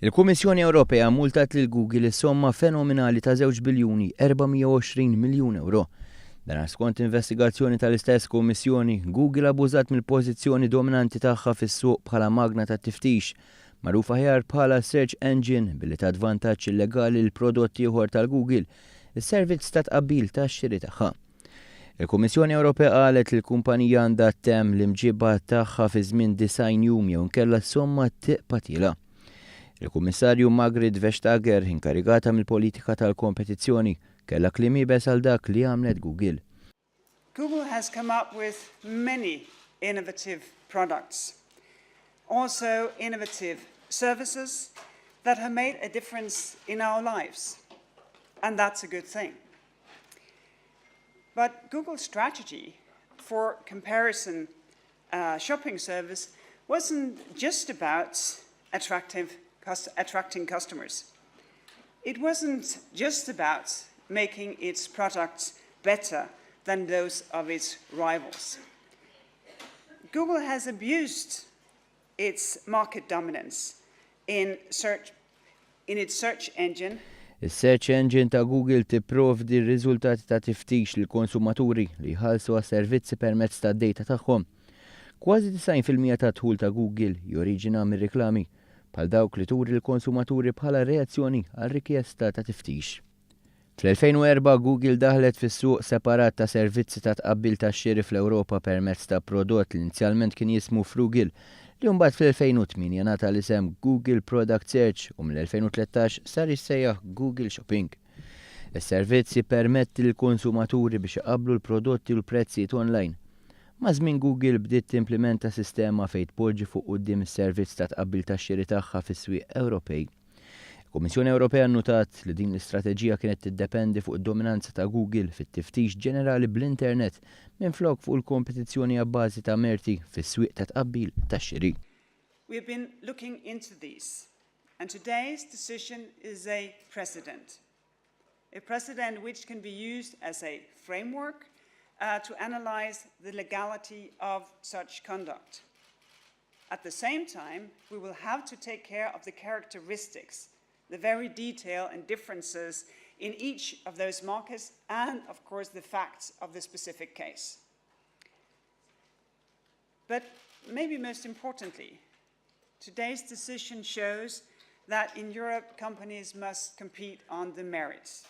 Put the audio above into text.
Il-Kummissjoni Ewropea mmultat lil Google is-somma fenomenali ta' żewġ biljuni 420 miljun euro. Dan skont investigazzjoni tal-istess Kummissjoni, Google abbużat mill-pożizzjoni dominanti tagħha fis-suq bħala magna tat-tiftix, magħruf aħjar bħala search engine billi tat vantaġġ illegali l-prodotti ieħor tal-Google, is-servizz tat-tqabbil tax-xiri tagħha. Il-Kummissjoni Ewropea qalet li l-kumpanija għandha temm l-imġiba tagħha fi żmien 90 jum jew inkella s-somma tqatilha. Il-Kummissarju Margret Vestager, inkarigata mill-politika tal-kompetizzjoni, kellha kliem ibes għal dak li għamlet Google. Google has come up with many innovative products, also innovative services that have made a difference in our lives, and that's a good thing. But Google's strategy for comparison shopping service wasn't just about attracting customers. It wasn't just about making its products better than those of its rivals. Google has abused its market dominance in its search engine. Is-search engine ta' Google tipprovdi r-riżultati ta' tiftix lil konsumaturi li jħallsu għas-servizzi permezz tad-dejta tagħhom. Kważi 90% ta' dħul ta' Google joriġina mir-riklami bħal dawk li turi l-konsumaturi bħala reazzjoni għal rikjesta ta' tiftix. Fl-2004 Google daħlet fis-suq separat ta' servizzi ta' tqabbil tax-xiri fl-Ewropa permezz ta' prodott li inizjalment kien jismu Frugal li mbagħad fl-2008 ngħata l-isem Google Product Search u mill-2013 sar jissejjaħ Google Shopping. Is-servizz jippermetti lill-konsumaturi biex iqabblu l-prodotti u l-prezzijiet online. Ma' żmien Google bdiet timplementa sistema fejn tpoġġi fuq quddiem is-servizz ta' tqabbil tax-xiri tagħha fis-swieq Ewropej. Il-Kummissjoni Ewropea nnutat li din l-istrateġija kienet tiddependi fuq id-dominanza ta' Google fit-tiftix ġenerali bl-internet minflok fuq il-kompetizzjoni abbażi ta' merti fis-swieq ta' tqabbil tax-xiri. We have been looking into these, and today's decision is a precedent which can be used as a framework to analyze the legality of such conduct. At the same time, we will have to take care of the characteristics, the very detail and differences in each of those markets and, of course, the facts of the specific case. But maybe most importantly, today's decision shows that in Europe, companies must compete on the merits.